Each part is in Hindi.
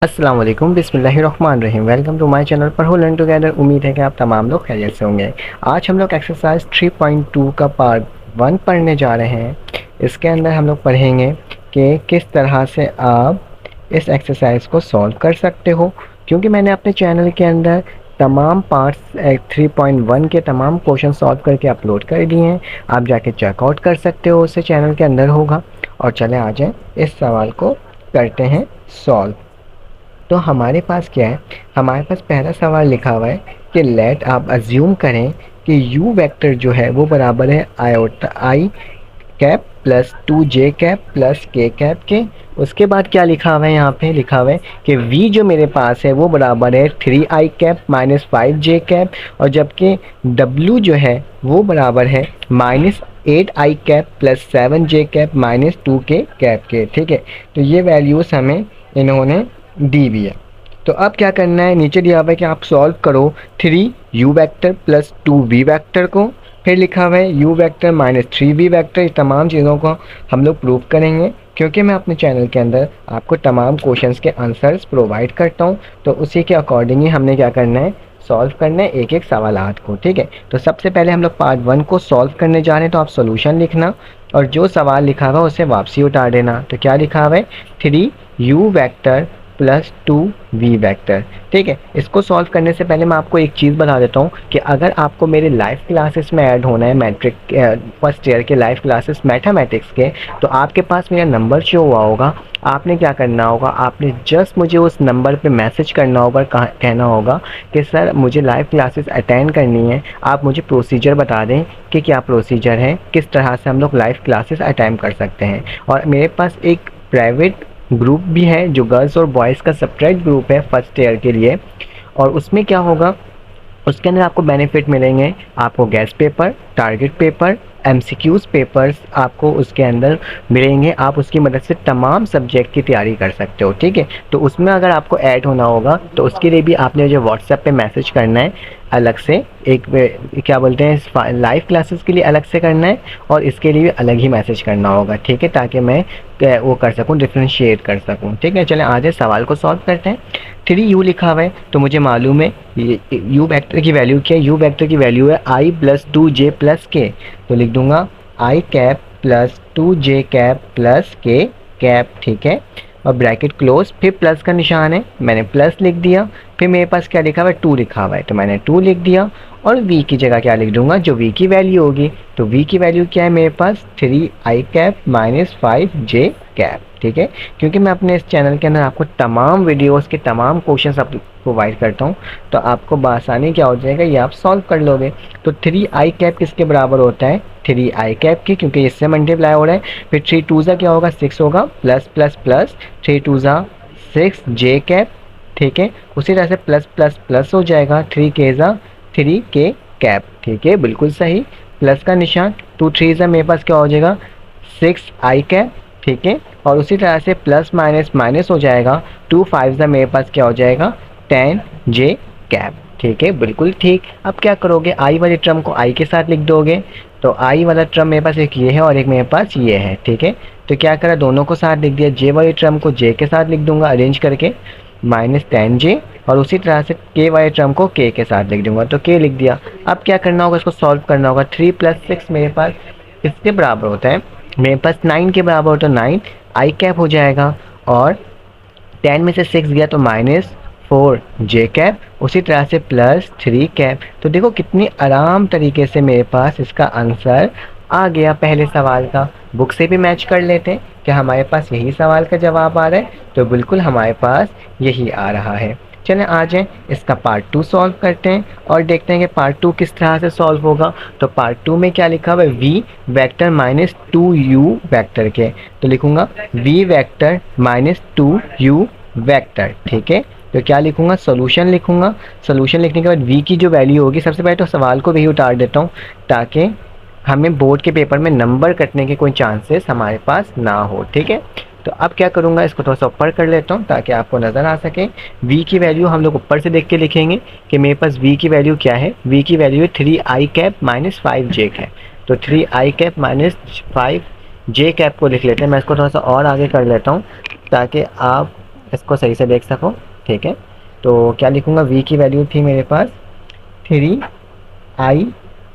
अस्सलाम वालेकुम बिस्मिल्लाहिर्रहमानिर्रहीम। वेलकम टू माय चैनल पर लर्न टुगेदर। उम्मीद है कि आप तमाम लोग खैरियत से होंगे। आज हम लोग एक्सरसाइज 3.2 का पार्ट 1 पढ़ने जा रहे हैं। इसके अंदर हम लोग पढ़ेंगे कि किस तरह से आप इस एक्सरसाइज को सॉल्व कर सकते हो, क्योंकि मैंने अपने चैनल के अंदर तमाम पार्ट्स 3.1 के तमाम क्वेश्चन सॉल्व करके अपलोड कर दिए हैं। आप जाके चेकआउट कर सकते हो, उससे चैनल के अंदर होगा। और चले आ जाएँ, इस सवाल को करते हैं सॉल्व। तो हमारे पास क्या है, हमारे पास पहला सवाल लिखा हुआ है कि लेट आप अज्यूम करें कि u वेक्टर जो है वो बराबर है iota i cap plus 2j cap plus k cap के। उसके बाद क्या लिखा हुआ है, यहाँ पे लिखा हुआ है कि v जो मेरे पास है वो बराबर है 3i cap minus 5j cap, और जबकि w जो है वो बराबर है minus 8i cap plus 7j cap minus 2k cap के। ठीक है, तो ये वैल्यूज़ हमें इन्होंने दी भी है। तो अब क्या करना है, नीचे दिया हुआ है कि आप सॉल्व करो 3u vector plus 2v vector को। फिर लिखा हुआ है u vector minus 3v vector. इस तमाम चीज़ों को हम लोग प्रूव करेंगे, क्योंकि मैं अपने चैनल के अंदर आपको तमाम क्वेश्चंस के आंसर्स प्रोवाइड करता हूं। तो उसी के अकॉर्डिंग ही हमने क्या करना है, सॉल्व करना है एक एक सवालात को। ठीक है, तो सबसे पहले हम लोग पार्ट 1 को सॉल्व करने जा रहे हैं। तो आप सोल्यूशन लिखना और जो सवाल लिखा हुआ है उसे वापसी उतार देना। तो क्या लिखा हुआ है, 3u vector plus 2v vector. ठीक है, इसको सॉल्व करने से पहले मैं आपको एक चीज़ बता देता हूँ कि अगर आपको मेरे लाइव क्लासेस में ऐड होना है, मैट्रिक फर्स्ट ईयर के लाइव क्लासेस मैथमेटिक्स के, तो आपके पास मेरा नंबर शो हुआ होगा। आपने क्या करना होगा, आपने जस्ट मुझे उस नंबर पे मैसेज करना होगा, कहना होगा कि सर मुझे लाइव क्लासेस अटेंड करनी है। आप मुझे प्रोसीजर बता दें कि क्या प्रोसीजर है, किस तरह से हम लोग लाइव क्लासेस अटेंड कर सकते हैं। और मेरे पास एक प्राइवेट ग्रुप भी है जो गर्ल्स और बॉयज़ का सेपरेट ग्रुप है फर्स्ट ईयर के लिए। और उसमें क्या होगा, उसके अंदर आपको बेनिफिट मिलेंगे, आपको guest paper, target paper, MCQs papers आपको उसके अंदर मिलेंगे। आप उसकी मदद से तमाम सब्जेक्ट की तैयारी कर सकते हो। ठीक है, तो उसमें अगर आपको ऐड होना होगा तो उसके लिए भी आपने जो व्हाट्सएप पे मैसेज करना है अलग से, एक क्या बोलते हैं लाइव क्लासेस के लिए अलग से करना है, और इसके लिए भी अलग ही मैसेज करना होगा। ठीक है, ताकि मैं वो कर सकूँ, डिफ्रेंशिएट कर सकूँ। ठीक है, चलें आज सवाल को सॉल्व करते हैं। 3u लिखा हुआ है तो मुझे मालूम है u वेक्टर की वैल्यू क्या है। u वेक्टर की वैल्यू है i plus 2j plus k। तो लिख दूंगा i cap plus 2j cap plus k cap. ठीक है, और ब्रैकेट क्लोज, फिर प्लस का निशान है, मैंने प्लस लिख दिया। फिर मेरे पास क्या लिखा हुआ है, 2 लिखा हुआ है, तो मैंने 2 लिख दिया। और v की जगह क्या लिख दूंगा, जो v की वैल्यू होगी। तो v की वैल्यू क्या है मेरे पास, 3i cap minus 5j cap. ठीक है, क्योंकि मैं अपने इस चैनल के अंदर आपको तमाम वीडियोस के तमाम क्वेश्चंस प्रोवाइड करता हूँ, तो आपको बआसानी क्या हो जाएगा, ये आप सॉल्व कर लोगे। तो 3i कैप किसके बराबर होता है, 3i कैप की, क्योंकि इससे मल्टीप्लाई हो रहा है। फिर 3 2 ज़ा क्या होगा, 6 होगा, प्लस प्लस प्लस 3 2 ज़ा 6j कैप। ठीक है, उसी तरह से प्लस प्लस प्लस हो जाएगा, 3 k ज़ा 3k कैप। ठीक है, बिल्कुल सही, प्लस का निशान। 2 3 ज़ा मेरे पास क्या हो जाएगा, 6i कैप। ठीक है, और उसी तरह से प्लस माइनस माइनस हो जाएगा, 2 5 ज़ा मेरे पास क्या हो जाएगा, 10j कैप। ठीक है, बिल्कुल ठीक। अब क्या करोगे, आई वाले टर्म को आई के साथ लिख दोगे। तो आई वाला टर्म मेरे पास एक ये है और एक मेरे पास ये है। ठीक है, तो क्या करा, दोनों को साथ लिख दिया। जे वाले टर्म को जे के साथ लिख दूंगा अरेंज करके, माइनस 10j, और उसी तरह से के वाले टर्म को के साथ लिख दूंगा, तो के लिख दिया। अब क्या करना होगा, इसको सॉल्व करना होगा। 3 प्लस 6 मेरे पास किसके बराबर होता है, मेरे पास 9 के बराबर होता है। 9 आई कैप हो जाएगा, और 10 में से 6 गया तो माइनस 4j कैप, उसी तरह से प्लस 3 कैप। तो देखो कितनी आराम तरीके से मेरे पास इसका आंसर आ गया पहले सवाल का। बुक से भी मैच कर लेते हैं कि हमारे पास यही सवाल का जवाब आ रहा है, तो बिल्कुल हमारे पास यही आ रहा है। चलें आ जाएँ, इसका पार्ट 2 सॉल्व करते हैं और देखते हैं कि पार्ट 2 किस तरह से सॉल्व होगा। तो पार्ट 2 में क्या लिखा हुआ है, v vector minus 2u vector के। तो लिखूंगा v vector minus 2u vector. ठीक है, तो क्या लिखूंगा, सोल्यूशन लिखूंगा। सोल्यूशन लिखने के बाद v की जो वैल्यू होगी, सबसे पहले तो सवाल को भी उतार देता हूँ ताकि हमें बोर्ड के पेपर में नंबर कटने के कोई चांसेस हमारे पास ना हो। ठीक है, तो अब क्या करूँगा, इसको थोड़ा सा ऊपर कर लेता हूँ ताकि आपको नज़र आ सके। v की वैल्यू हम लोग ऊपर से देख के लिखेंगे कि मेरे पास v की वैल्यू क्या है। v की वैल्यू है 3i cap minus 5j cap. तो 3i cap minus 5j cap को लिख लेते हैं। मैं इसको थोड़ा सा और आगे कर लेता हूँ ताकि आप इसको सही से देख सको, ठीक है। तो क्या लिखूँगा, v की वैल्यू थी मेरे पास 3i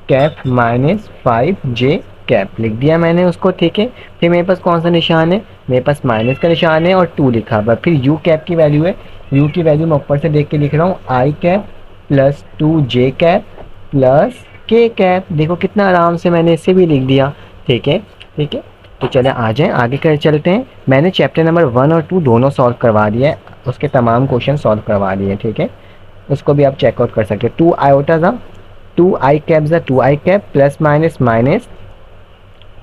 cap minus 5j cap, लिख दिया मैंने उसको, ठीक है। फिर मेरे पास कौन सा निशान है, मेरे पास माइनस का निशान है और 2 लिखा हुआ। फिर u कैप की वैल्यू है, u की वैल्यू मैं ऊपर से देख के लिख रहा हूँ, i cap plus 2j cap plus k cap. देखो कितना आराम से मैंने इसे भी लिख दिया, ठीक है, ठीक है। तो चले आ जाएं, आगे कर चलते हैं। मैंने चैप्टर नंबर 1 और 2 दोनों सॉल्व करवा दिया है, उसके तमाम क्वेश्चन सॉल्व करवा दिए, ठीक है। उसको भी आप चेकआउट कर सकते हैं। 2 आयोटा ज़ा 2i कैप ज़ा 2i cap plus minus minus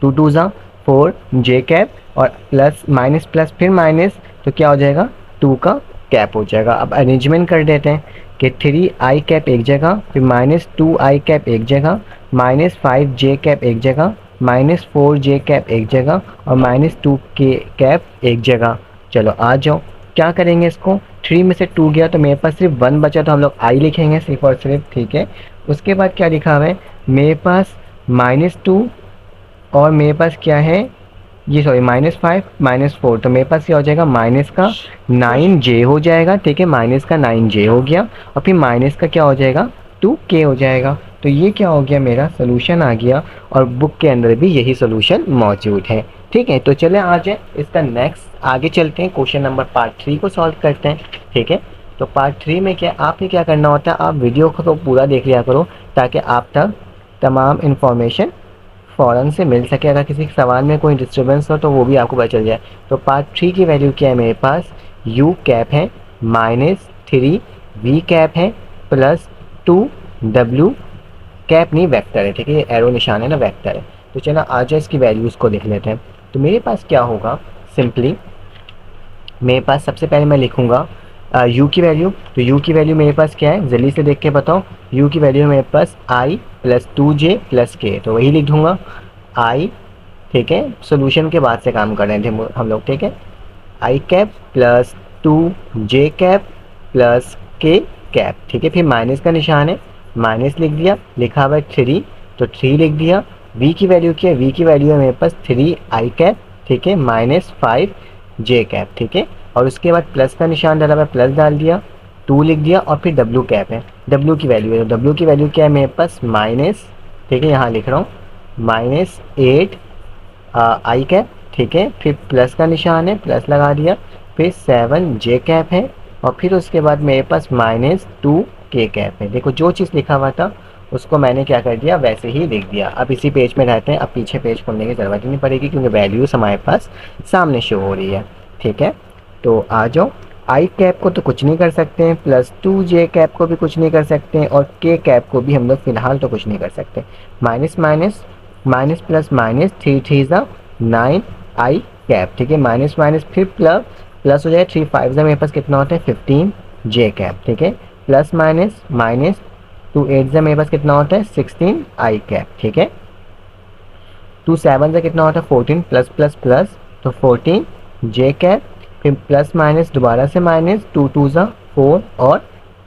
2 ज़ा 4j कैप और प्लस माइनस प्लस फिर माइनस, तो क्या हो जाएगा 2 का कैप हो जाएगा। अब अरेंजमेंट कर देते हैं कि 3i कैप एक जगह, फिर माइनस 2i कैप एक जगह, माइनस 5j कैप एक जगह, माइनस 4j कैप एक जगह और माइनस 2k कैप एक जगह। चलो आ जाओ, क्या करेंगे इसको, 3 में से 2 गया तो मेरे पास सिर्फ 1 बचा, तो हम लोग i लिखेंगे सिर्फ और सिर्फ, ठीक है। उसके बाद क्या लिखा हुआ है मेरे पास -2 और मेरे पास क्या है ये, सॉरी -5 -4, तो मेरे पास क्या हो जाएगा माइनस का 9j हो जाएगा, ठीक है। माइनस का 9j हो गया और फिर माइनस का क्या हो जाएगा 2k हो जाएगा। तो ये क्या हो गया, मेरा सोल्यूशन आ गया और बुक के अंदर भी यही सोल्यूशन मौजूद है, ठीक है। तो चले आ जाए इसका नेक्स्ट आगे चलते हैं, क्वेश्चन नंबर पार्ट 3 को सॉल्व करते हैं, ठीक है। तो पार्ट 3 में क्या आपने क्या करना होता है, आप वीडियो को तो पूरा देख लिया करो ताकि आप तक तमाम इन्फॉर्मेशन फ़ौरन से मिल सके। अगर किसी सवाल में कोई डिस्टर्बेंस हो तो वो भी आपको पता चल जाए। तो पार्ट 3 की वैल्यू क्या है, मेरे पास u कैप है -3v कैप है प्लस 2w कैप नहीं वेक्टर है, ठीक है, ये एरो निशान है ना, वेक्टर है। तो चलो आ जाए इसकी वैल्यूज़ को देख लेते हैं। तो मेरे पास क्या होगा, सिंपली मेरे पास सबसे पहले मैं लिखूँगा u की वैल्यू। तो u की वैल्यू मेरे पास क्या है, जल्दी से देख के बताओ। u की वैल्यू मेरे पास i plus 2j plus k, तो वही लिख दूँगा i, ठीक है। सोल्यूशन के बाद से काम कर रहे थे हम लोग, ठीक है। i cap plus 2j cap plus k cap, ठीक है। फिर माइनस का निशान है, माइनस लिख दिया, लिखा हुआ है 3, तो 3 लिख दिया। v की वैल्यू क्या है, v की वैल्यू है मेरे पास 3i कैप, ठीक है, -5j कैप, ठीक है। और उसके बाद प्लस का निशान डाला हुआ है, प्लस डाल दिया, 2 लिख दिया और फिर w कैप है, w की वैल्यू है, तो w की वैल्यू क्या है मेरे पास माइनस, ठीक है, यहाँ लिख रहा हूँ -8 i कैप, ठीक है। फिर प्लस का निशान है, प्लस लगा दिया, फिर 7j कैप है और फिर उसके बाद मेरे पास -2k कैप है। देखो जो चीज़ लिखा हुआ था उसको मैंने क्या कर दिया, वैसे ही लिख दिया। अब इसी पेज में रहते हैं, अब पीछे पेज खोलने की ज़रूरत ही नहीं पड़ेगी क्योंकि वैल्यूज़ हमारे पास सामने शो हो रही है, ठीक है। तो आ जाओ, आई कैप को तो कुछ नहीं कर सकते हैं, प्लस 2j कैप को भी कुछ नहीं कर सकते हैं और k कैप को भी हम लोग फिलहाल तो कुछ नहीं कर सकते। Minus minus minus plus minus 3 3 ज़ा 9i कैप, ठीक है। माइनस माइनस फिर प्लस प्लस हो जाए, 3 5 ज़ा मेरे पास कितना होता है 15j कैप, ठीक है। प्लस माइनस माइनस 2 8 ज़ा मेरे पास कितना होता है 16i कैप, ठीक है। 2 7 ज़ा कितना होता है 14 प्लस प्लस प्लस, तो 14j कैप, फिर प्लस माइनस दोबारा से माइनस 2 2 ज़ा 4 और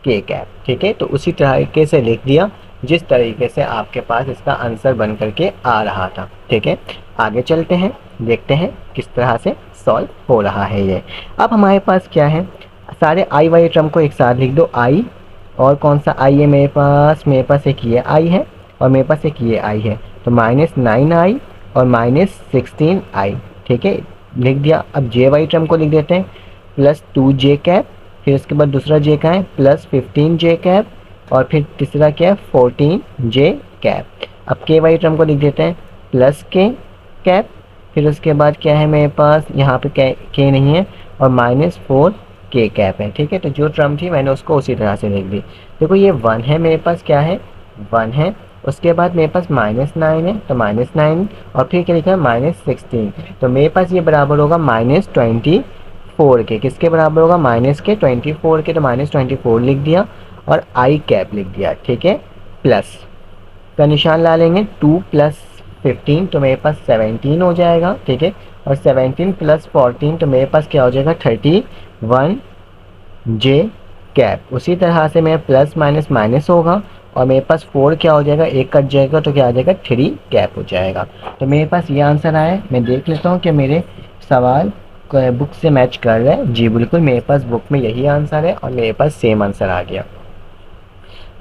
k कैप, ठीक है। तो उसी तरीके से लिख दिया जिस तरीके से आपके पास इसका आंसर बन करके आ रहा था, ठीक है। आगे चलते हैं, देखते हैं किस तरह से सॉल्व हो रहा है ये। अब हमारे पास क्या है, सारे आई वाई टर्म को एक साथ लिख दो, आई और कौन सा आई है मेरे पास एक ये आई है और मेरे पास एक ये आई है, तो -9i और -16i, ठीक है, लिख दिया। अब जे वाई टर्म को लिख देते हैं, प्लस 2j कैप, फिर उसके बाद दूसरा j का है प्लस 15j कैप और फिर तीसरा क्या है 14j कैप। अब के वाई टर्म को लिख देते हैं, प्लस k कैप, फिर उसके बाद क्या है मेरे पास यहाँ पे k नहीं है और -4k कैप है, ठीक है। तो जो टर्म थी मैंने उसको उसी तरह से लिख दी। देखो ये 1 है मेरे पास, क्या है 1 है, उसके बाद मेरे पास -9 है तो -9 और फिर क्या लिखा है -16, तो मेरे पास ये बराबर होगा -24 के, किसके बराबर होगा -24 के, तो -24 लिख दिया और आई कैप लिख दिया, ठीक है। प्लस का निशान ला लेंगे, 2 + 15 तो मेरे पास 17 हो जाएगा, ठीक है। और 17 + 14 तो मेरे पास क्या हो जाएगा 31j कैप। उसी तरह से मेरा प्लस माइनस माइनस होगा और मेरे पास 4 क्या हो जाएगा, एक कट जाएगा तो क्या आ जाएगा 3 कैप हो जाएगा। तो मेरे पास ये आंसर आया। मैं देख लेता हूँ कि मेरे सवाल बुक से मैच कर रहा है? जी बिल्कुल, मेरे पास बुक में यही आंसर है और मेरे पास सेम आंसर आ गया।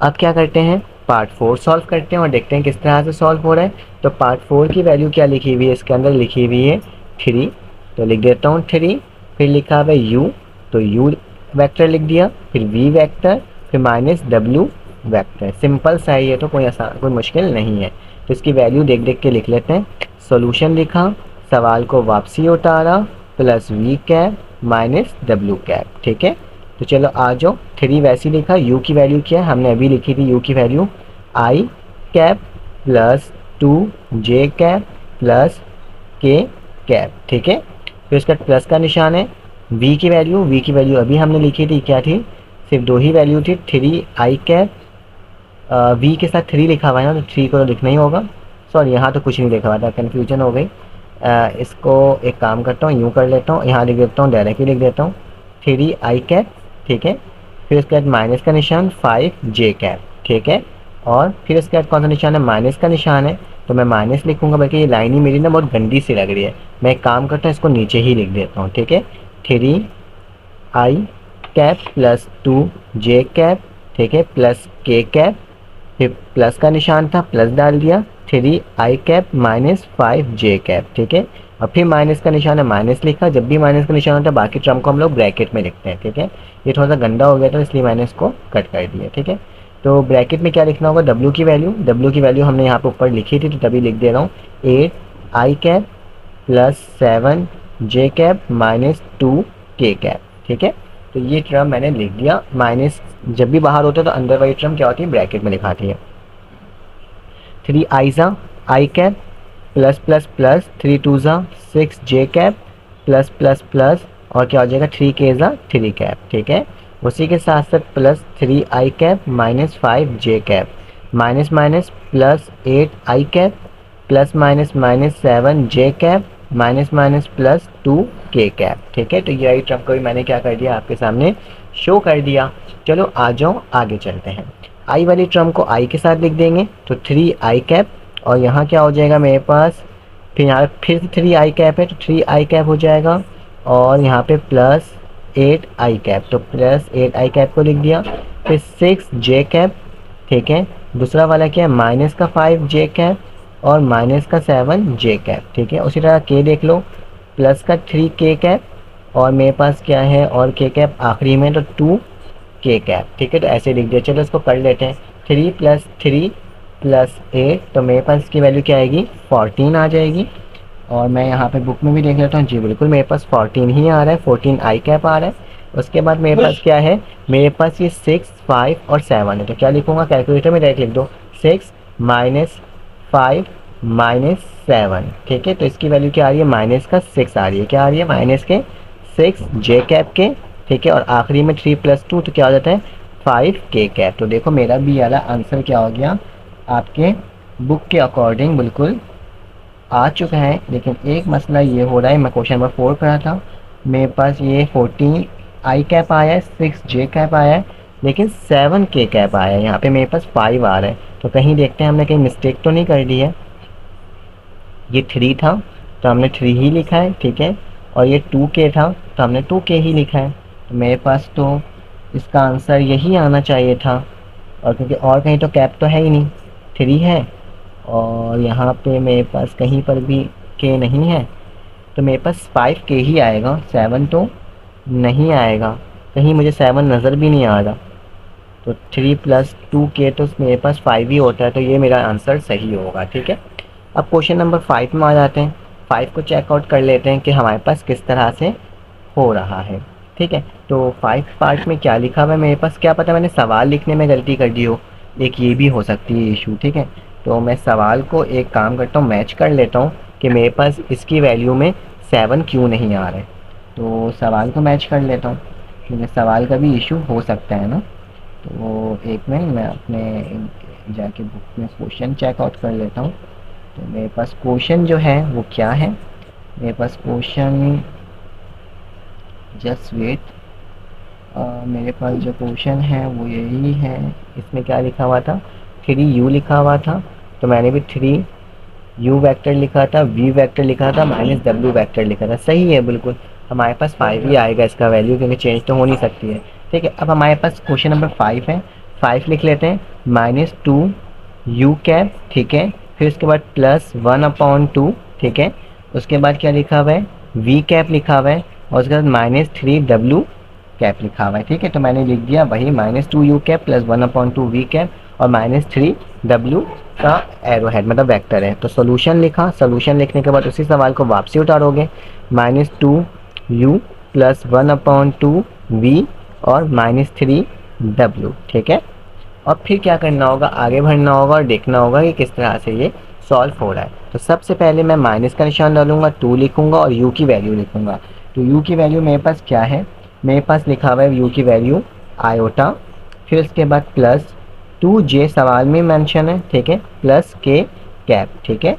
अब क्या करते हैं, पार्ट 4 सॉल्व करते हैं और देखते हैं किस तरह से सॉल्व हो रहा है। तो पार्ट 4 की वैल्यू क्या लिखी हुई है, इसके अंदर लिखी हुई है 3, तो लिख देता हूँ 3। फिर लिखा हुआ है u, तो u वेक्टर लिख दिया, फिर v वेक्टर, फिर माइनस w वेक्टर। सिंपल सा है ये, तो कोई आसान कोई मुश्किल नहीं है। तो इसकी वैल्यू देख देख के लिख लेते हैं। सॉल्यूशन लिखा, सवाल को वापसी उतारा, plus v cap minus w cap. ठीक है, तो चलो आ जाओ। 3 वैसे ही लिखा, u की वैल्यू क्या है, हमने अभी लिखी थी u की value i cap plus 2j cap plus k cap. ठीक है, फिर उसका प्लस का निशान है। v की वैल्यू अभी हमने लिखी थी, क्या थी, सिर्फ 2 ही वैल्यू थी, 3i कैप। v के साथ 3 लिखा हुआ है ना, तो 3 को तो लिखना ही होगा। सॉरी, यहाँ तो कुछ नहीं लिखा हुआ था, कन्फ्यूजन हो गई। इसको एक काम करता हूँ, यूँ कर लेता हूँ, यहाँ लिख देता हूँ, डायरेक्टली लिख देता हूँ 3i कैप। ठीक है, फिर उसके बाद माइनस का निशान 5j कैप। ठीक है, और फिर उसके बाद कौन सा निशान है, माइनस का निशान है, तो मैं माइनस लिखूंगा, बल्कि ये लाइन ही मेरी ना बहुत गंदी सी लग रही है। मैं एक काम करता हूँ, इसको नीचे ही लिख देता हूँ। ठीक है, 3i cap plus 2j cap, ठीक है, प्लस k कैप, फिर प्लस का निशान था, प्लस डाल दिया, 3i cap minus 5j cap. ठीक है, और फिर माइनस का निशान है, माइनस लिखा। जब भी माइनस का निशान होता है बाकी टर्म को हम लोग ब्रैकेट में लिखते हैं। ठीक है, ये थोड़ा सा गंदा हो गया था इसलिए मैंने इसको कट कर दिया। ठीक है, तो ब्रैकेट में क्या लिखना होगा, w की वैल्यू हमने यहाँ पे ऊपर लिखी थी, तो तभी लिख दे रहा हूँ 8i cap plus 7j cap minus 2k cap. ठीक है, तो ये टर्म मैंने लिख दिया। माइनस जब भी बाहर होता है तो अंदर वाली टर्म क्या होती है, ब्रैकेट में लिखाती है। 3i ज़ा आई कैप प्लस प्लस प्लस 3 2 ज़ा 6j cap plus plus plus, और क्या हो जाएगा 3k ज़ा 3 कैप। ठीक है, उसी के साथ साथ plus 3i cap minus 5j cap, minus minus plus 8i cap plus minus minus 7j cap minus minus plus 2k cap. ठीक है, तो ये टर्म को भी मैंने क्या कर दिया, आपके सामने शो कर दिया। चलो आ जाओ, आगे चलते हैं। आई वाली टर्म को आई के साथ लिख देंगे, तो 3i कैप, और यहाँ क्या हो जाएगा मेरे पास, फिर यहाँ फिर से 3i कैप है, तो 3i कैप हो जाएगा, और यहाँ पे प्लस 8i कैप, तो प्लस 8i कैप को लिख दिया। फिर 6j कैप, ठीक है, दूसरा वाला क्या है, माइनस का 5j कैप और माइनस का 7j कैप। ठीक है, उसी तरह k देख लो, प्लस का 3k कैप, और मेरे पास क्या है, और k कैप आखिरी में, तो 2k कैप। ठीक है, तो ऐसे लिख दिया। चलो इसको कर लेते हैं, 3 प्लस 3 प्लस 8, तो मेरे पास इसकी वैल्यू क्या आएगी, 14 आ जाएगी। और मैं यहाँ पे बुक में भी देख लेता हूँ, जी बिल्कुल मेरे पास 14 ही आ रहा है, 14i कैप आ रहा है। उसके बाद मेरे पास क्या है, मेरे पास ये 6 5 और 7 है, तो क्या लिखूँगा, कैलकुलेटर में डायरेक्ट लिख दो, 6 माइनस 5 माइनस 7। ठीक है, तो इसकी वैल्यू क्या आ रही है, माइनस का 6 आ रही है, क्या आ रही है, माइनस के 6j कैप के। ठीक है, और आखिरी में 3 प्लस 2, तो क्या हो जाता है 5k कैप। तो देखो मेरा भी वाला आंसर क्या हो गया, आपके बुक के अकॉर्डिंग बिल्कुल आ चुका है। लेकिन एक मसला ये हो रहा है, मैं क्वेश्चन नंबर 4 कर रहा था, मेरे पास ये 14i कैप आया है, 6j कैप आया है, लेकिन 7k कैप आया है, यहाँ पे मेरे पास 5 आ रहा है। तो कहीं देखते हैं हमने कहीं मिस्टेक तो नहीं कर दी है। ये 3 था तो हमने 3 ही लिखा है, ठीक है, और ये 2k था तो हमने 2k ही लिखा है। तो मेरे पास तो इसका आंसर यही आना चाहिए था, और क्योंकि और कहीं तो कैप तो है ही नहीं, 3 है, और यहाँ पे मेरे पास कहीं पर भी k नहीं है, तो मेरे पास 5k ही आएगा, 7 तो नहीं आएगा, कहीं मुझे 7 नज़र भी नहीं आ रहा। तो 3 प्लस 2k तो मेरे पास 5 ही होता है, तो ये मेरा आंसर सही होगा। ठीक है, अब क्वेश्चन नंबर 5 में आ जाते हैं। 5 को चेकआउट कर लेते हैं कि हमारे पास किस तरह से हो रहा है। ठीक है, तो 5 पार्ट में क्या लिखा हुआ है मेरे पास, क्या पता मैंने सवाल लिखने में गलती कर दी हो, एक ये भी हो सकती है इशू। ठीक है, तो मैं सवाल को एक काम करता हूँ, मैच कर लेता हूँ कि मेरे पास इसकी वैल्यू में 7 क्यों नहीं आ रहा है। तो सवाल को मैच कर लेता हूँ, क्योंकि सवाल का भी इशू हो सकता है ना। तो एक मिनट, मैं अपने जाके बुक में क्वेश्चन चेकआउट कर लेता हूँ। तो मेरे पास क्वेश्चन जो है वो क्या है, मेरे पास क्वेश्चन, जस्ट वेट, मेरे पास जो क्वेश्चन है वो यही है। इसमें क्या लिखा हुआ था, 3u लिखा हुआ था, तो मैंने भी 3u वेक्टर लिखा था, v वेक्टर लिखा था, माइनस w वेक्टर लिखा था। सही है बिल्कुल, हमारे पास 5 ही आएगा इसका वैल्यू, क्योंकि चेंज तो हो नहीं सकती है। ठीक है, अब हमारे पास क्वेश्चन नंबर 5 है। 5 लिख लेते हैं, -2 यू कैप, ठीक है, फिर उसके बाद +1/2, ठीक है, उसके बाद क्या लिखा हुआ है, वी कैप लिखा हुआ है, और उसके बाद -3 W कैप लिखा हुआ है। ठीक है, तो मैंने लिख दिया वही -2 यू कैप +1/2 वी कैप और -3 W का एरो हेड मतलब वेक्टर है। तो सोल्यूशन लिखा, सोल्यूशन लिखने के बाद उसी सवाल को वापसी उतारोगे, -2 यू +1/2 वी और -3 W। ठीक है, और फिर क्या करना होगा, आगे बढ़ना होगा और देखना होगा कि किस तरह से ये सॉल्व हो रहा है। तो सबसे पहले मैं माइनस का निशान डालूंगा, 2 लिखूंगा और u की वैल्यू लिखूंगा। तो u की वैल्यू मेरे पास क्या है, मेरे पास लिखा हुआ है u की वैल्यू आयोटा, फिर उसके बाद +2j सवाल में मेंशन है, ठीक है, +k कैप, ठीक है,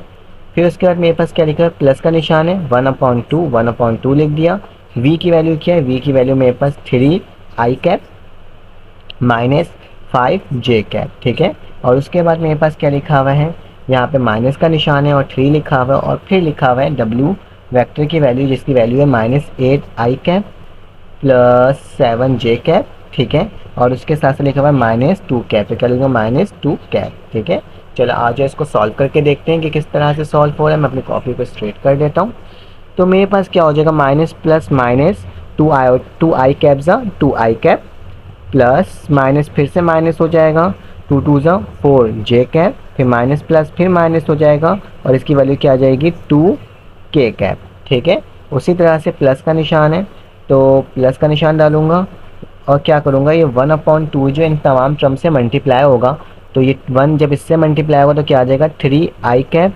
फिर उसके बाद मेरे पास क्या लिखा है, प्लस का निशान है, 1/2 लिख दिया। v की वैल्यू क्या है, v की वैल्यू मेरे पास 3i कैप -5j कैप, ठीक है, और उसके बाद मेरे पास क्या लिखा हुआ है, यहाँ पे माइनस का निशान है और 3 लिखा हुआ है, और फिर लिखा हुआ है w वेक्टर की वैल्यू, जिसकी वैल्यू है -8i कैप +7j कैप, ठीक है, और उसके साथ लिखा हुआ है -2 कैप, क्या लिखूँगा, -2 कैप। ठीक है, चलो आ जाओ इसको सॉल्व करके देखते हैं कि किस तरह से सॉल्व हो रहा है। मैं अपनी कॉपी को स्ट्रेट कर देता हूँ। तो मेरे पास क्या हो जाएगा, minus plus minus 2i cap ज़ा 2i कैप प्लस माइनस फिर से माइनस हो जाएगा, 2 ज़ा 4j कैप, फिर माइनस प्लस फिर माइनस हो जाएगा और इसकी वैल्यू क्या आ जाएगी, 2k कैप। ठीक है, उसी तरह से प्लस का निशान है, तो प्लस का निशान डालूंगा और क्या करूँगा, ये 1/2 जो इन तमाम टर्म से मल्टीप्लाई होगा, तो ये 1 जब इससे मल्टीप्लाई होगा तो क्या आ जाएगा, 3i कैप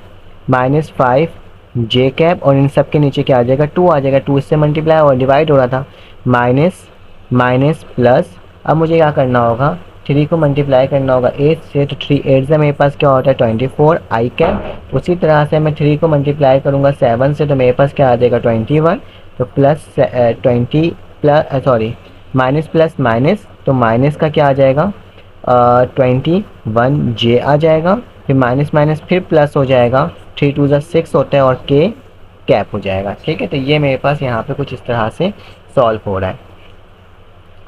-5j कैप, और इन सब के नीचे क्या आ जाएगा, 2 आ जाएगा, 2 इससे मल्टीप्लाई और डिवाइड हो रहा था, माइनस माइनस प्लस। अब मुझे क्या करना होगा, 3 को मल्टीप्लाई करना होगा 8 से, तो 3 8 से मेरे पास क्या होता है 24i कैप। उसी तरह से मैं 3 को मल्टीप्लाई करूँगा 7 से, तो मेरे पास क्या आ जाएगा 21, तो plus 20 plus sorry minus plus minus, तो माइनस का क्या आ जाएगा 21j आ जाएगा, फिर माइनस माइनस फिर प्लस हो जाएगा, 3 2 ज़ा 6 होता है और k कैप हो जाएगा। ठीक है, तो ये मेरे पास यहाँ पे कुछ इस तरह से सॉल्व हो रहा है।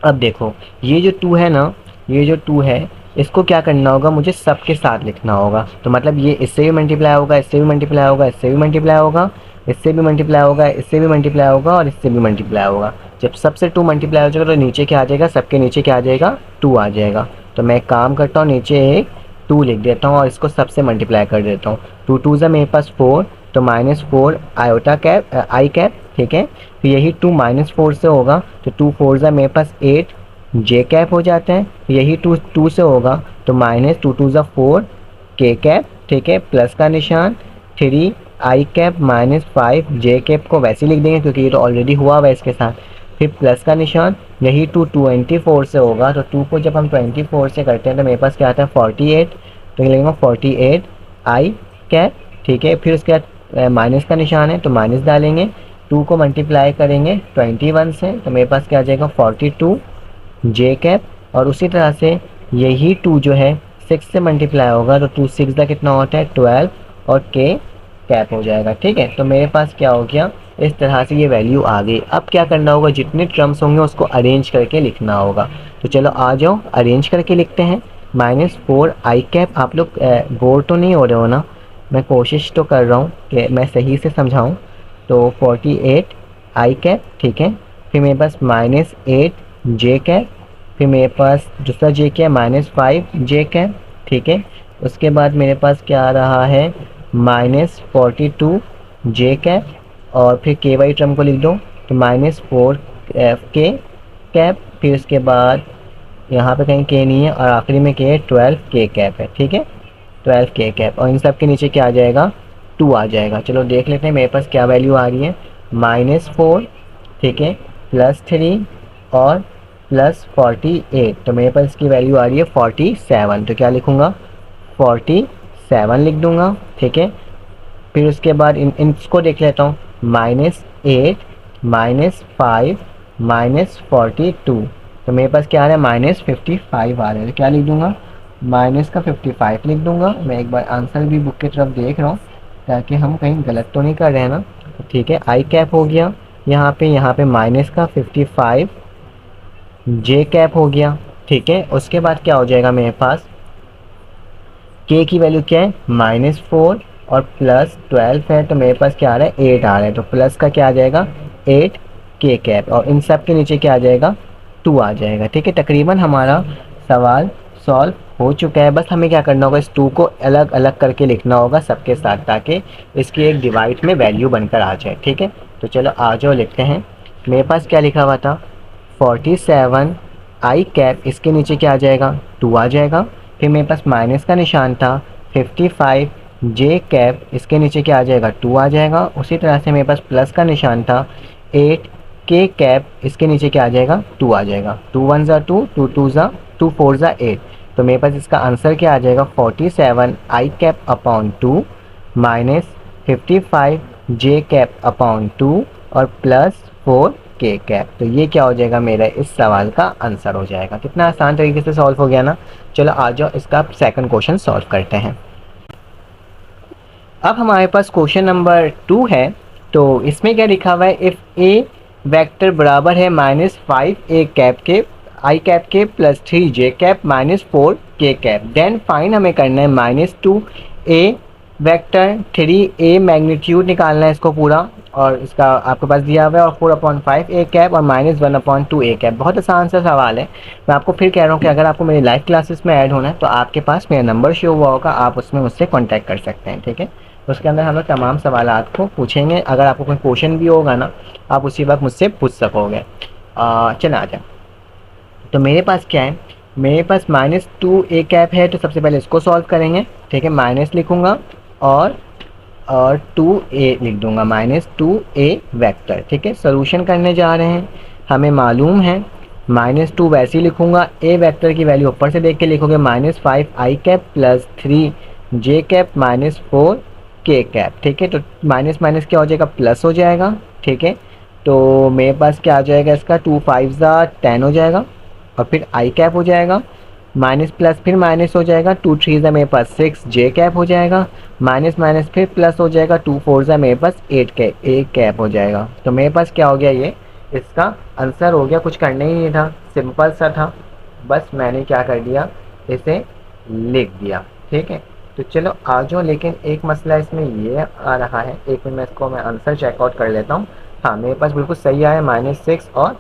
अब देखो ये जो 2 है ना, ये जो 2 है इसको क्या करना होगा, मुझे सबके साथ लिखना होगा। तो मतलब ये इससे भी मल्टीप्लाई होगा, इससे भी मल्टीप्लाई होगा, इससे भी मल्टीप्लाई होगा, इससे भी मल्टीप्लाई होगा, इससे भी मल्टीप्लाई होगा और इससे भी मल्टीप्लाई होगा। जब सबसे 2 मल्टीप्लाई हो जाएगा तो नीचे क्या आ जाएगा, सबके नीचे क्या आ जाएगा, 2 आ जाएगा। तो मैं एक काम करता हूँ, नीचे एक 2 लिख देता हूँ और इसको सबसे मल्टीप्लाई कर देता हूँ। 2 2 ज़ा मेरे पास 4, तो -4 आयोटा कैप आई कैप, ठीक है, तो यही 2 -4 से होगा, तो 2 4 ज़ा मेरे पास 8 जे कैप हो जाते हैं, यही 2 2 से होगा, तो -2 2 ज़ा 4 के कैप, ठीक है, प्लस का निशान 3 आई कैप -5 जे कैप को वैसे लिख देंगे क्योंकि ये तो ऑलरेडी हुआ हुआ है इसके साथ, फिर प्लस का निशान, यही 2 24 से होगा, तो 2 को जब हम 24 से करते हैं तो मेरे पास क्या आता है 48, तो लिखेंगे 48 आई कैप, ठीक है, फिर उसके बाद माइनस का निशान है तो माइनस डालेंगे, 2 को मल्टीप्लाई करेंगे 21 से, तो मेरे पास क्या आ जाएगा 42 जे कैप, और उसी तरह से यही 2 जो है 6 से मल्टीप्लाई होगा, तो 2 6 का कितना होता है 12 और के कैप हो जाएगा। ठीक है, तो मेरे पास क्या हो गया, इस तरह से ये वैल्यू आ गई। अब क्या करना होगा, जितने टर्म्स होंगे उसको अरेंज करके लिखना होगा। तो चलो आ जाओ अरेंज करके लिखते हैं। -4 आई कैप, आप लोग बोर तो नहीं हो रहे हो ना, मैं कोशिश तो कर रहा हूँ कि मैं सही से समझाऊँ। तो 48 आई कैप, ठीक है, फिर मेरे पास -8 जे कैप, फिर मेरे पास दूसरा जे क्या है -5 जे कैप, ठीक है, उसके बाद मेरे पास क्या आ रहा है -42 जे कैप, और फिर के वाई टर्म को लिख दो तो -4 के कैप, फिर उसके बाद यहाँ पे कहीं के नहीं है और आखिरी में के है 12 के कैप है। ठीक है, 12 के कैप, और इन सब के नीचे क्या आ जाएगा 2 आ जाएगा। चलो देख लेते हैं मेरे पास क्या वैल्यू आ रही है, -4, ठीक है, +3 और +48, तो मेरे पास इसकी वैल्यू आ रही है 47, तो क्या लिखूँगा 47 लिख दूँगा। ठीक है, फिर उसके बाद इसको देख लेता हूँ, -8 -5 -42, तो मेरे पास क्या आ रहा है -55 आ रहा है, तो क्या लिख दूँगा माइनस का 55 लिख दूँगा। मैं एक बार आंसर भी बुक की तरफ देख रहा हूँ ताकि हम कहीं गलत तो नहीं कर रहे हैं ना। तो ठीक है, आई कैप हो गया, यहाँ पे माइनस का 55 जे कैप हो गया। ठीक है, उसके बाद क्या हो जाएगा मेरे पास, के की वैल्यू क्या है -4 और प्लस 12 है, तो मेरे पास क्या आ रहा है 8 आ रहा है, तो प्लस का क्या आ जाएगा 8 के कैप, और इन सब के नीचे क्या आ जाएगा 2 आ जाएगा। ठीक है, तकरीबन हमारा सवाल सॉल्व हो चुका है। बस हमें क्या करना होगा, इस 2 को अलग अलग करके लिखना होगा सबके साथ, ताकि इसकी एक डिवाइड में वैल्यू बनकर आ जाए। ठीक है, तो चलो आ जाओ लिखते हैं। मेरे पास क्या लिखा हुआ था 47 आई कैप, इसके नीचे क्या आ जाएगा 2 आ जाएगा। फिर मेरे पास माइनस का निशान था 55 जे कैप, इसके नीचे क्या आ जाएगा 2 आ जाएगा। उसी तरह से मेरे पास प्लस का निशान था 8 के कैप, इसके नीचे क्या आ जाएगा 2 आ जाएगा। 2 1 ज़ा 2, 2 2 ज़ा 2 4 ज़ा 8, तो मेरे पास इसका आंसर क्या आ जाएगा 47 आई कैप अपॉन 2 माइनस 55 जे कैप अपॉन 2 और प्लस 4 के कैप। तो ये क्या हो जाएगा, मेरा इस सवाल का आंसर हो जाएगा। कितना आसान तरीके से सॉल्व हो गया ना। चलो आ जाओ इसका सेकंड क्वेश्चन सॉल्व करते हैं। अब हमारे पास क्वेश्चन नंबर 2 है। तो इसमें क्या लिखा हुआ है, इफ़ ए वेक्टर बराबर है -5 ए कैप के आई कैप के plus 3 j cap -4 k cap, then fine हमें करना है -2 ए वेक्टर 3 ए मैग्नीट्यूड निकालना है इसको पूरा, और इसका आपके पास दिया हुआ है, और 4/5 ए कैप और -1/2 ए कैप। बहुत आसान सा सवाल है। मैं आपको फिर कह रहा हूँ कि अगर आपको मेरी लाइव क्लासेस में ऐड होना है तो आपके पास मेरा नंबर शो हुआ होगा, आप उसमें मुझसे कॉन्टैक्ट कर सकते हैं। ठीक है, उसके अंदर हम लोग तमाम सवाल को पूछेंगे। अगर आपको कोई क्वेश्चन भी होगा ना, आप उसी वक्त मुझसे पूछ सकोगे। चल आ जाए। तो मेरे पास क्या है, मेरे पास -2 ए कैप है, तो सबसे पहले इसको सॉल्व करेंगे। ठीक है, माइनस लिखूँगा और 2 ए लिख दूंगा, -2 ए वेक्टर। ठीक है, सोल्यूशन करने जा रहे हैं। हमें मालूम है -2 वैसे ही लिखूंगा, ए वेक्टर की वैल्यू ऊपर से देख के लिखोगे -5 i cap plus 3 j cap -4 k cap. ठीक है, तो माइनस माइनस क्या हो जाएगा प्लस हो जाएगा। ठीक है, तो मेरे पास क्या आ जाएगा, इसका 2 5 ज़ा 10 हो जाएगा, और फिर आई कैप हो जाएगा, माइनस प्लस फिर माइनस हो जाएगा, 2 3 ज़ा मेरे पास 6 जे कैप हो जाएगा, माइनस माइनस फिर प्लस हो जाएगा, 2 4 ज़ा मेरे पास 8 कैप हो जाएगा। तो मेरे पास क्या हो गया, ये इसका आंसर हो गया। कुछ करना ही नहीं था, सिंपल सा था, बस मैंने क्या कर दिया, इसे लिख दिया। ठीक है, तो चलो आ जाओ। लेकिन एक मसला इसमें ये आ रहा है, एक मिनट में इसको मैं आंसर चेकआउट कर लेता हूँ। हाँ, मेरे पास बिल्कुल सही आया, -6 और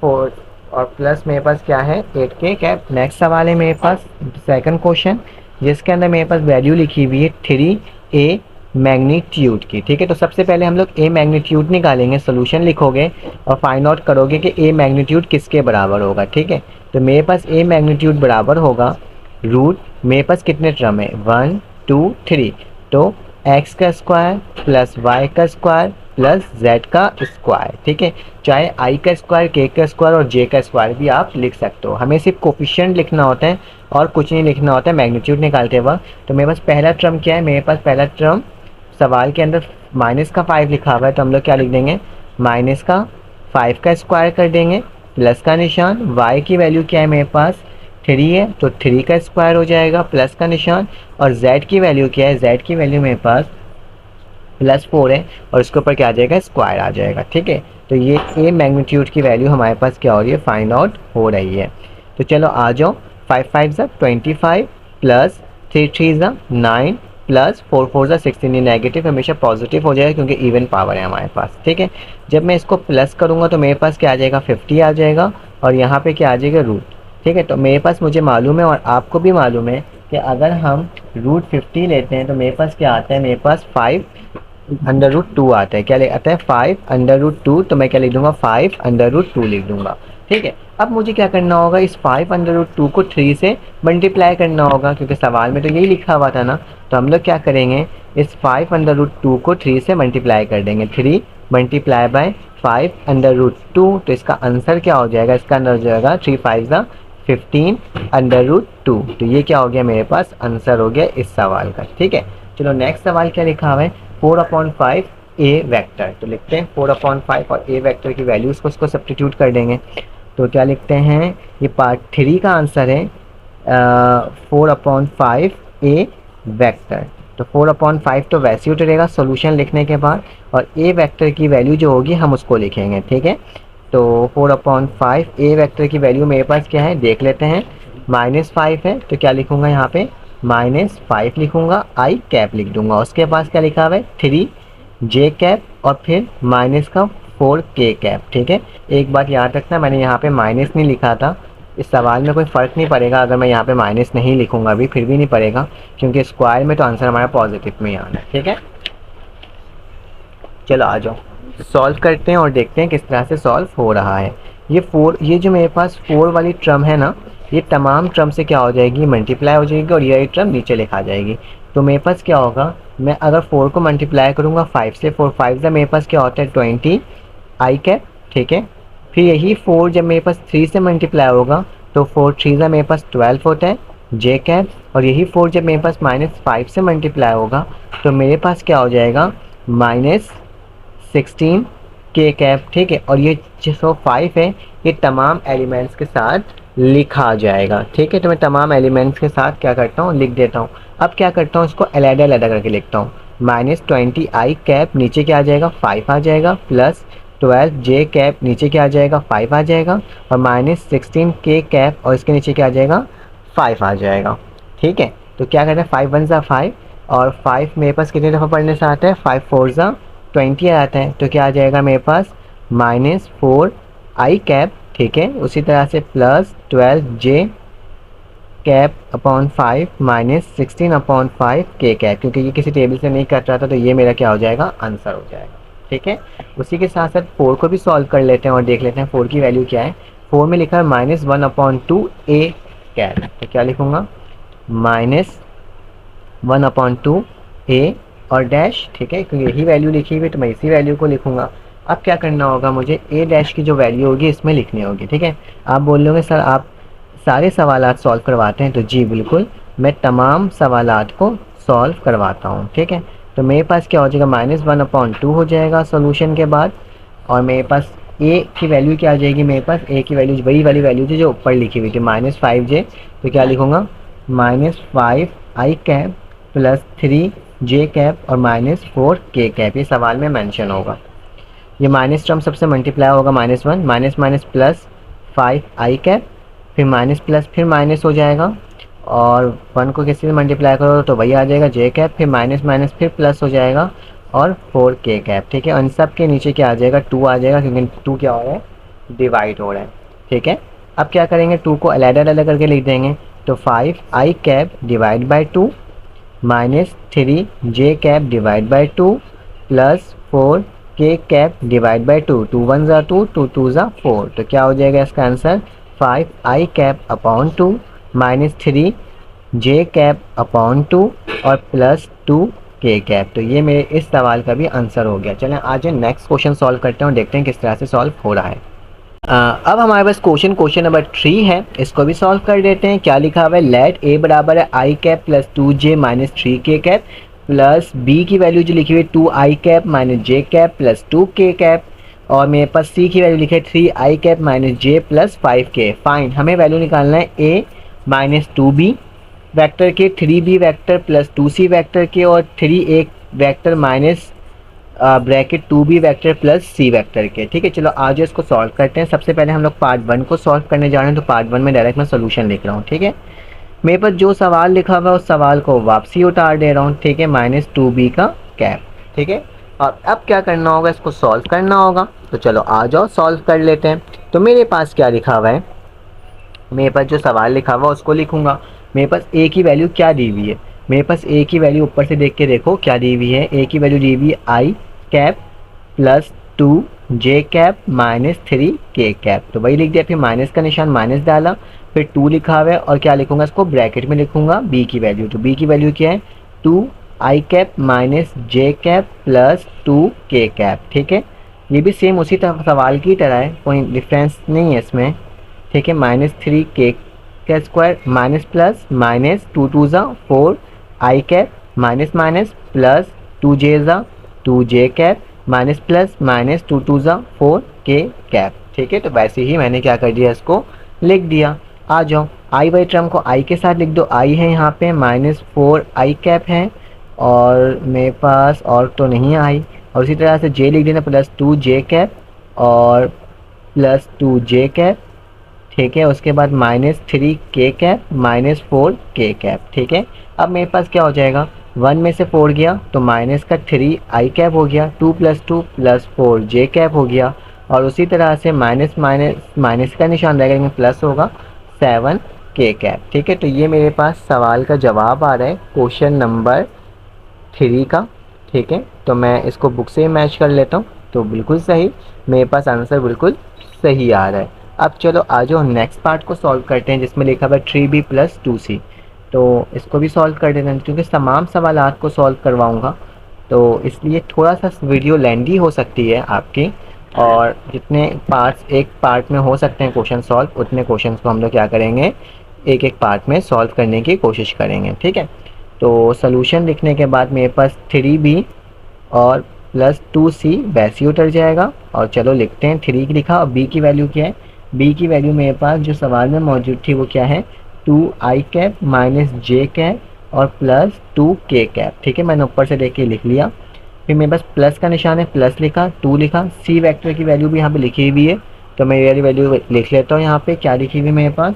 4 और प्लस मेरे पास क्या है 8 के कैप। नेक्स्ट सवाल है मेरे पास सेकंड क्वेश्चन, जिसके अंदर मेरे पास वैल्यू लिखी हुई है 3 ए मैग्नीट्यूड की। ठीक है, तो सबसे पहले हम लोग ए मैग्नीट्यूड निकालेंगे, सोल्यूशन लिखोगे और फाइंड आउट करोगे कि ए मैग्नीट्यूड किसके बराबर होगा। ठीक है, तो मेरे पास ए मैग्नीट्यूड बराबर होगा रूट, मेरे पास कितने टर्म है 1 2 3, तो एक्स का स्क्वायर प्लस वाई का स्क्वायर प्लस जेड का स्क्वायर। ठीक है, चाहे आई का स्क्वायर, के का स्क्वायर और जे का स्क्वायर भी आप लिख सकते हो। हमें सिर्फ कोफिशिएंट लिखना होता है और कुछ नहीं लिखना होता है मैग्नीट्यूड निकालते वक्त। तो मेरे पास पहला टर्म क्या है, मेरे पास पहला टर्म सवाल के अंदर -5 लिखा हुआ है, तो हम लोग क्या लिख देंगे -5 का स्क्वायर कर देंगे, प्लस का निशान, वाई की वैल्यू क्या है मेरे पास 3 है, तो 3 का स्क्वायर हो जाएगा, प्लस का निशान, और z की वैल्यू क्या है, z की वैल्यू मेरे पास +4 है, और इसके ऊपर क्या आ जाएगा स्क्वायर आ जाएगा। ठीक है, तो ये ए मैग्नीट्यूड की वैल्यू हमारे पास क्या हो रही है, फाइंड आउट हो रही है। तो चलो आ जाओ, 5 5 ज़ा 25 प्लस 3 3 ज़ा 9 प्लस 4 4 ज़ा 16। ये नेगेटिव हमेशा पॉजिटिव हो जाएगा क्योंकि इवन पावर है हमारे पास। ठीक है, जब मैं इसको प्लस करूँगा तो मेरे पास क्या आ जाएगा 50 आ जाएगा, और यहाँ पे क्या आ जाएगा रूट। ठीक है, तो मेरे पास मुझे मालूम है और आपको भी मालूम है कि अगर हम √50 लेते हैं तो मेरे पास क्या आता है, मेरे पास 5√2 आता है। क्या आता है 5√2, तो मैं क्या लिख दूंगा 5√2 लिख दूंगा। ठीक है, अब मुझे क्या करना होगा, इस 5√2 को 3 से मल्टीप्लाई करना होगा, क्योंकि सवाल में तो यही लिखा हुआ था ना। तो हम लोग क्या करेंगे, इस 5√2 को 3 से मल्टीप्लाई कर देंगे, 3 मल्टीप्लाई बाय 5√2, तो इसका आंसर क्या हो जाएगा, इसका आंसर हो जाएगा 3 5 ज़ा 15√2। तो ये क्या हो गया, मेरे पास आंसर हो गया इस सवाल का। ठीक है, चलो नेक्स्ट सवाल क्या लिखा हुआ है 4/5 ए वेक्टर। तो लिखते हैं 4/5 और ए वेक्टर की वैल्यूज़ को उसको सब्स्टिट्यूट कर देंगे। तो क्या लिखते हैं, ये पार्ट 3 का आंसर है 4/5 ए वेक्टर। तो 4/5 तो वैसे ही उतरेगा सोल्यूशन लिखने के बाद, और ए वेक्टर की वैल्यू जो होगी हम उसको लिखेंगे, ठीक है। तो 4/5 ए वेक्टर की वैल्यू मेरे पास क्या है देख लेते हैं, -5 है, तो क्या लिखूंगा यहाँ पे -5 लिखूंगा, आई कैप लिख दूंगा। उसके पास क्या लिखा हुआ है 3 जे कैप और फिर माइनस का 4 के कैप, ठीक है। एक बात याद रखना, मैंने यहाँ पे माइनस नहीं लिखा था, इस सवाल में कोई फ़र्क नहीं पड़ेगा अगर मैं यहाँ पे माइनस नहीं लिखूंगा अभी, फिर भी नहीं पड़ेगा क्योंकि स्क्वायर में तो आंसर हमारा पॉजिटिव में ही आना है, ठीक है। चलो आ जाओ सॉल्व करते हैं और देखते हैं किस तरह से सॉल्व हो रहा है। ये जो मेरे पास 4 वाली टर्म है ना, ये तमाम टर्म से क्या हो जाएगी मल्टीप्लाई हो जाएगी और ये टर्म नीचे लिखा जाएगी। तो मेरे पास क्या होगा, मैं अगर 4 को मल्टीप्लाई करूँगा 5 से, 4 5 से मेरे पास क्या होता है 20 आई कैप, ठीक है। फिर यही 4 जब मेरे पास 3 से मल्टीप्लाई होगा तो 4 3 से मेरे पास 12 होता है जे कैप, और यही 4 जब मेरे पास -5 से मल्टीप्लाई होगा तो मेरे पास क्या हो जाएगा -16 के कैप, ठीक है। और ये जो 5 है ये तमाम एलिमेंट्स के साथ लिखा जाएगा, ठीक है। तो मैं तमाम एलिमेंट्स के साथ क्या करता हूँ लिख देता हूँ। अब क्या करता हूँ इसको अलग-अलग करके लिखता हूँ, -20 आई कैप नीचे क्या आ जाएगा 5 आ जाएगा, प्लस 12 जे कैप नीचे क्या आ जाएगा 5 आ जाएगा, और -16 के कैप और इसके नीचे क्या आ जाएगा 5 आ जाएगा, ठीक है। तो क्या कहते हैं 5 1 ज़ा 5, और 5 मेरे पास कितने दफ़ा पढ़ने से आता है 5 4 ज़ा 20 आता है, तो क्या आ जाएगा मेरे पास -4 आई कैप, ठीक है। उसी तरह से प्लस 12 जे कैप अपॉन 5 -16/5 के कैप, क्योंकि ये किसी टेबल से नहीं कट रहा था तो ये मेरा क्या हो जाएगा आंसर हो जाएगा, ठीक है। उसी के साथ साथ 4 को भी सॉल्व कर लेते हैं और देख लेते हैं 4 की वैल्यू क्या है। 4 में लिखा है -1/2 ए कैप, तो क्या लिखूँगा -1/2 ए और डैश, ठीक है, क्योंकि यही वैल्यू लिखी हुई तो मैं इसी वैल्यू को लिखूँगा। अब क्या करना होगा मुझे ए डैश की जो वैल्यू होगी इसमें लिखनी होगी, ठीक है। आप बोल लोगे सर आप सारे सवालात सॉल्व करवाते हैं, तो जी बिल्कुल मैं तमाम सवालात को सॉल्व करवाता हूँ, ठीक है। तो मेरे पास क्या हो जाएगा -1/2 हो जाएगा सॉल्यूशन के बाद, और मेरे पास ए की वैल्यू क्या आ जाएगी, मेरे पास ए की वैल्यू वही वाली वैल्यू थी जो ऊपर लिखी हुई थी -5 जे, तो क्या लिखूँगा -5 i cap plus 3 j cap और -4 के कैप, ये सवाल में मेंशन होगा। ये माइनस टर्म सबसे मल्टीप्लाई होगा -1 minus minus plus 5 i cap, फिर माइनस प्लस फिर माइनस हो जाएगा, और 1 को किसी से मल्टीप्लाई करो तो वही आ जाएगा जे कैप, फिर माइनस माइनस फिर प्लस हो जाएगा और 4 के कैप, ठीक है। और इन सब के नीचे क्या आ जाएगा 2 आ जाएगा, क्योंकि 2 क्या हो रहा है डिवाइड हो रहा है, ठीक है। अब क्या करेंगे 2 को अलग अलग करके लिख देंगे, तो 5 i cap divide by 2 -3 j cap divide by 2 plus 4 k cap divide by 2, 2 1 ज़ा 2, 2 2 ज़ा 4, तो क्या हो जाएगा इसका answer 5 i cap upon 2 -3 j cap upon 2 और प्लस 2 के कैप। तो ये मेरे इस सवाल का भी आंसर हो गया। चलें आज नेक्स्ट क्वेश्चन सॉल्व करते हैं और देखते हैं किस तरह से सॉल्व हो रहा है। अब हमारे पास क्वेश्चन नंबर 3 है, इसको भी सॉल्व कर देते हैं। क्या लिखा हुआ है, लेट ए बराबर है i cap plus 2j minus 3 के कैप, प्लस बी की वैल्यू जो लिखी हुई है 2 आई कैप माइनस जे कैप प्लस 2 के कैप, और मेरे पास सी की वैल्यू लिखी है 3 आई कैप माइनस जे प्लस 5 के। फाइन, हमें वैल्यू निकालना है ए माइनस 2b वैक्टर के, 3b vector plus 2c vector के, और 3a vector minus bracket 2b vector plus c vector के, ठीक है। चलो आज इसको सॉल्व करते हैं। सबसे पहले हम लोग पार्ट 1 को सॉल्व करने जा रहे हैं, तो पार्ट 1 में डायरेक्ट मैं सोल्यूशन लिख रहा हूँ, ठीक है। मेरे पास जो सवाल लिखा हुआ है उस सवाल को वापसी उतार दे रहा हूँ, ठीक है, -2b का कैप, ठीक है। और अब क्या करना होगा, इसको सॉल्व करना होगा। तो चलो आ जाओ सॉल्व कर लेते हैं। तो मेरे पास क्या लिखा हुआ है, मेरे पास जो सवाल लिखा हुआ उसको लिखूंगा। मेरे पास ए की वैल्यू क्या दी हुई है, मेरे पास ए की वैल्यू ऊपर से देख के देखो क्या दी हुई है। ए की वैल्यू दी हुई है i cap plus 2 J cap minus 3 के कैप, तो वही लिख दिया, फिर माइनस का निशान माइनस डाला, फिर 2 लिखा हुआ है, और क्या लिखूंगा इसको ब्रैकेट में लिखूंगा बी की वैल्यू। तो बी की वैल्यू क्या है 2 आई कैप माइनस जे कैप प्लस 2 के कैप, ठीक है। ये भी सेम उसी सवाल की तरह है, कोई डिफरेंस नहीं है इसमें, ठीक है। -3 के का स्क्वायर माइनस प्लस माइनस 2 2 ज़ा 4 आई कैप माइनस माइनस प्लस 2 जे ज़ा 2 जे कैप माइनस प्लस माइनस 2 2 ज़ा 4 के कैप, ठीक है। तो वैसे ही मैंने क्या कर दिया, इसको लिख दिया। आ जाओ आई वाई टर्म को आई के साथ लिख दो, आई है यहाँ पे -4 आई कैप है और मेरे पास और तो नहीं आई। और उसी तरह से जे लिख देना प्लस 2 जे कैप और प्लस 2 जे कैप, ठीक है। उसके बाद -3 के कैप -4 के कैप, ठीक है। अब मेरे पास क्या हो जाएगा, 1 में से 4 गया तो माइनस का 3 i कैप हो गया, 2 + 2 + 4 जे कैप हो गया। और उसी तरह से माइनस माइनस माइनस का निशान रहेगा लेकिन प्लस होगा 7 के कैप, ठीक है। तो ये मेरे पास सवाल का जवाब आ रहा है क्वेश्चन नंबर 3 का, ठीक है। तो मैं इसको बुक से मैच कर लेता हूँ, तो बिल्कुल सही, मेरे पास आंसर बिल्कुल सही आ रहा है। अब चलो आ जाओ नेक्स्ट पार्ट को सॉल्व करते हैं जिसमें लिखा हुआ है 3b + 2c। तो इसको भी सॉल्व कर देना क्योंकि तमाम सवालात को सॉल्व करवाऊँगा, तो इसलिए थोड़ा सा वीडियो लेंदी हो सकती है आपकी। और जितने पार्ट्स एक पार्ट में हो सकते हैं क्वेश्चन सॉल्व, उतने क्वेश्चंस को हम लोग क्या करेंगे, एक एक पार्ट में सॉल्व करने की कोशिश करेंगे, ठीक है। तो सॉल्यूशन लिखने के बाद मेरे पास 3b और +2c वैसे ही उतर जाएगा। और चलो लिखते हैं, 3 की लिखा और b की वैल्यू क्या है। b की वैल्यू मेरे पास जो सवाल में मौजूद थी वो क्या है, 2i कैप -j कैप और +2k कैप, ठीक है। मैंने ऊपर से देख के लिख लिया। फिर मेरे पास प्लस का निशान है, प्लस लिखा, 2 लिखा, c वेक्टर की वैल्यू भी यहाँ पे लिखी हुई है। तो मैं ये वैल्यू लिख लेता हूँ, यहाँ पे क्या लिखी हुई है मेरे पास,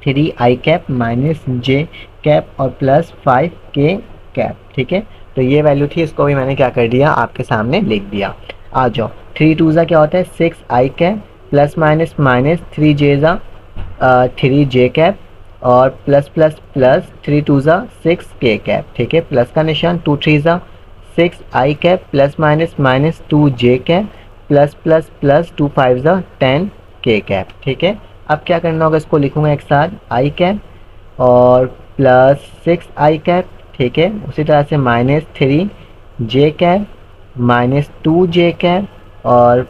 3i कैप -j कैप और +5k कैप, ठीक है। तो ये वैल्यू थी, इसको भी मैंने क्या कर दिया, आपके सामने लिख दिया। आ जाओ, 3 × 2 क्या होता है, 6i cap plus minus minus 3j cap और plus plus plus 3 × 2 6k cap, ठीक है। प्लस का निशान, 2 × 3 6i cap plus minus minus 2j cap plus plus plus 2 × 5 10k cap, ठीक है। अब क्या करना होगा, इसको लिखूंगा एक साथ, i कैप और +6i कैप, ठीक है। उसी तरह से -3j कैप -2j कैप और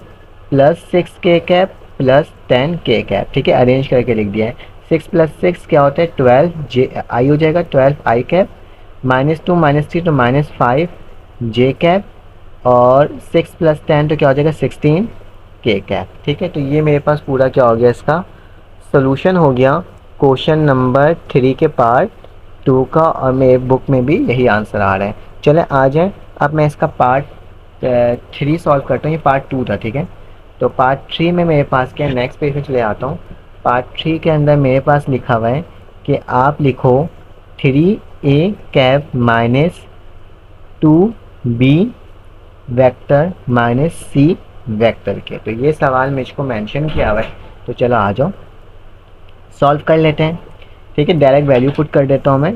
+6k कैप +10k कैप, ठीक है। अरेंज करके लिख दिया है। 6 + 6 क्या होता है, 12 हो जाएगा, 12i कैप -2 -3 तो -5j कैप और 6 + 10 तो क्या हो जाएगा 16k कैप, ठीक है। तो ये मेरे पास पूरा क्या हो गया, इसका सोल्यूशन हो गया क्वेश्चन नंबर 3 के पार्ट 2 का। और मेरे बुक में भी यही आंसर आ रहा है। चले आ जाए, अब मैं इसका पार्ट 3 सॉल्व करता हूँ। ये पार्ट 2 था, ठीक है। तो पार्ट 3 में मेरे पास क्या, नेक्स्ट पेज में चले आता हूँ। पार्ट 3 के अंदर मेरे पास लिखा हुआ है कि आप लिखो 3a cap -2b vector -c vector के। तो ये सवाल मुझको मेंशन किया हुआ है, तो चलो आ जाओ सॉल्व कर लेते हैं, ठीक है। डायरेक्ट वैल्यू पुट कर देता हूँ मैं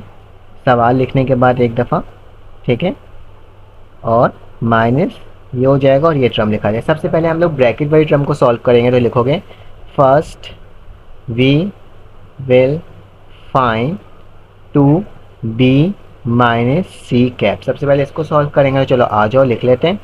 सवाल लिखने के बाद एक दफ़ा, ठीक है। और माइनस ये हो जाएगा और ये टर्म लिखा जाए। सबसे पहले हम लोग ब्रैकेट वाली टर्म को सॉल्व करेंगे। तो लिखोगे first we will find 2b -c cap. सबसे पहले इसको सॉल्व करेंगे, तो चलो आ जाओ लिख लेते हैं।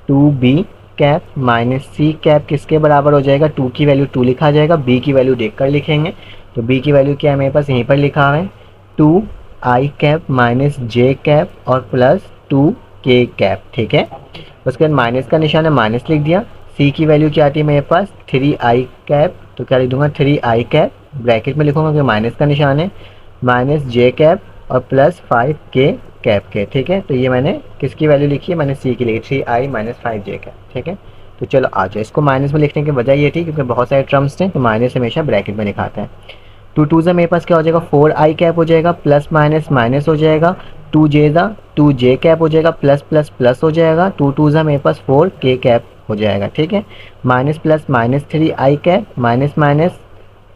2b कैप -c कैप किसके बराबर हो जाएगा, 2 की वैल्यू 2 लिखा जाएगा, b की वैल्यू देखकर लिखेंगे। तो b की वैल्यू क्या है मेरे पास, यहीं पर लिखा है 2i कैप -j कैप और +2k कैप, ठीक है। उसके बाद माइनस का निशान है, माइनस लिख दिया। c की वैल्यू क्या आती है मेरे पास, 3i कैप, तो क्या लिख दूंगा 3i कैप, ब्रैकेट में लिखूंगा कि माइनस का निशान है, -j कैप और +5k कैप के, ठीक है। तो ये मैंने किसकी वैल्यू लिखी है, मैंने c की लिखी 3i -5j कैप, ठीक है। तो चलो आ जाए, इसको माइनस में लिखने की वजह ये थी क्योंकि बहुत सारे टर्म्स थे, तो माइनस हमेशा ब्रैकेट में लिखाते हैं। 2 × 2 मेरे पास क्या हो जाएगा, 4i कैप हो जाएगा, प्लस माइनस माइनस हो जाएगा, 2j कैप हो जाएगा, प्लस प्लस प्लस हो जाएगा, 2 × 2 मेरे पास 4k कैप हो जाएगा, ठीक है। Minus plus -3i cap minus minus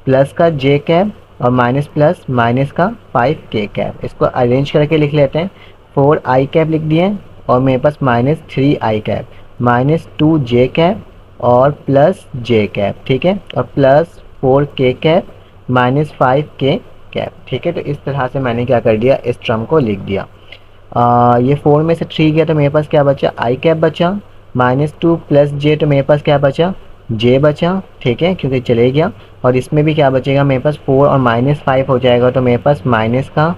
plus का j कैप और माइनस प्लस माइनस का 5k कैप। इसको अरेंज करके लिख लेते हैं। 4i कैप लिख दिए और मेरे पास -3i कैप -2j कैप और +j कैप, ठीक है, और +4k कैप -5k कैप, ठीक है। तो इस तरह से मैंने क्या कर दिया, इस टर्म को लिख दिया। ये 4 में से 3 गया तो मेरे पास क्या बचा, i कैप बचा, -2 + j तो मेरे पास क्या बचा, j बचा, ठीक है, क्योंकि चले गया। और इसमें भी क्या बचेगा मेरे पास 4 और -5 हो जाएगा, तो मेरे पास माइनस का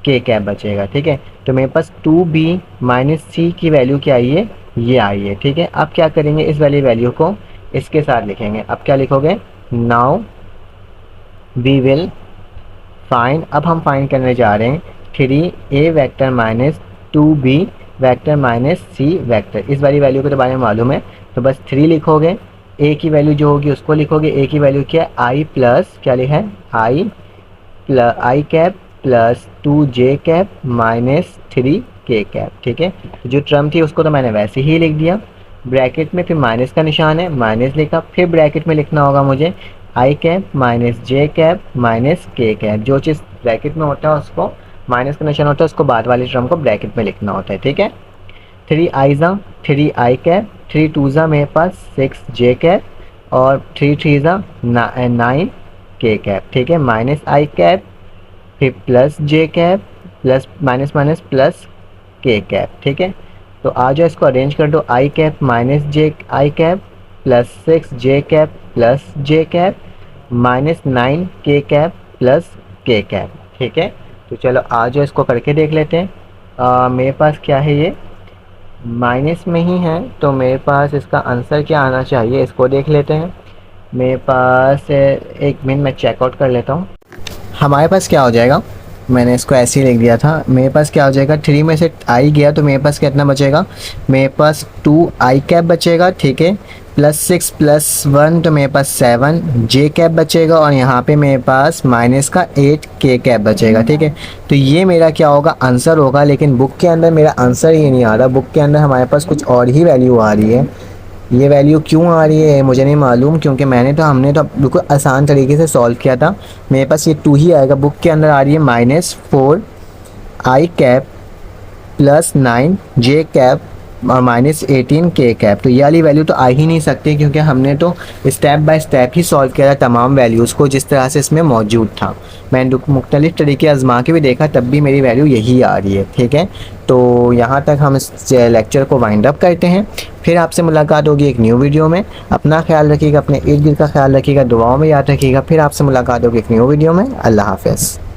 k कैप बचेगा, ठीक है। तो मेरे पास 2b -c की वैल्यू क्या आई है, ये आई है, ठीक है। अब क्या करेंगे, इस वाली वैल्यू को इसके साथ लिखेंगे। अब क्या लिखोगे, नाउ वी विल फाइंड, अब हम फाइंड करने जा रहे हैं 3a vector 2b vector minus c vector. इस वाली वैल्यू के तो बारे में मालूम है, तो बस 3 लिखोगे। ए की वैल्यू जो होगी उसको लिखोगे। ए की वैल्यू क्या है, आई प्लस क्या लिखा है, i cap plus 2j cap minus 3k cap. ठीक है, तो जो टर्म थी उसको तो मैंने वैसे ही लिख दिया। ब्रैकेट में फिर माइनस का निशान है, माइनस लिखा। फिर ब्रैकेट में लिखना होगा मुझे आई कैप माइनस जे कैप माइनस के कैप। जो चीज़ ब्रैकेट में होता है उसको माइनस का निशान होता है, उसको बाद वाली टर्म को ब्रैकेट में लिखना होता है। ठीक है, 3 3 टू ज़ा मेरे पास 6j कैप और 3 9k कैप। ठीक है, माइनस आई कैप फिर plus j cap plus minus minus plus k cap. ठीक है, तो आ जाओ इसको अरेंज कर दो। I cap minus j i cap plus 6j cap plus j cap minus 9k cap plus k cap. ठीक है, तो चलो आ जाओ इसको करके देख लेते हैं। मेरे पास क्या है, ये माइनस में ही है, तो मेरे पास इसका आंसर क्या आना चाहिए इसको देख लेते हैं। मेरे पास एक मिनट मैं चेकआउट कर लेता हूँ। हमारे पास क्या हो जाएगा, मैंने इसको ऐसे ही लिख दिया था। मेरे पास क्या हो जाएगा, 3 में से आई गया तो मेरे पास कितना बचेगा, मेरे पास 2i कैप बचेगा। ठीक है, प्लस 6 प्लस 1 तो मेरे पास 7j कैप बचेगा और यहाँ पे मेरे पास माइनस का 8k कैप बचेगा। ठीक है, तो ये मेरा क्या होगा, आंसर होगा। लेकिन बुक के अंदर मेरा आंसर ये नहीं आ रहा, बुक के अंदर हमारे पास कुछ और ही वैल्यू आ रही है। ये वैल्यू क्यों आ रही है मुझे नहीं मालूम, क्योंकि हमने तो बिल्कुल आसान तरीके से सॉल्व किया था। मेरे पास ये 2 ही आएगा। बुक के अंदर आ रही है -4i cap plus 9j cap और -18k कैप। तो ये वाली वैल्यू तो आ ही नहीं सकती, क्योंकि हमने तो step by step he solve किया था तमाम वैल्यूज़ को जिस तरह से इसमें मौजूद था। मैंने मुख्तलिफ़ तरीके आजमा के भी देखा, तब भी मेरी वैल्यू यही आ रही है। ठीक है, तो यहाँ तक हम इस लेक्चर को वाइंड अप करते हैं। फिर आपसे मुलाकात होगी एक न्यू वीडियो में। अपना ख्याल रखिएगा, अपने इर्द गिर्द का ख्याल रखिएगा, दुआओं में याद रखिएगा। फिर आपसे मुलाकात होगी एक न्यू वीडियो में। अल्लाह हाफ़िज़।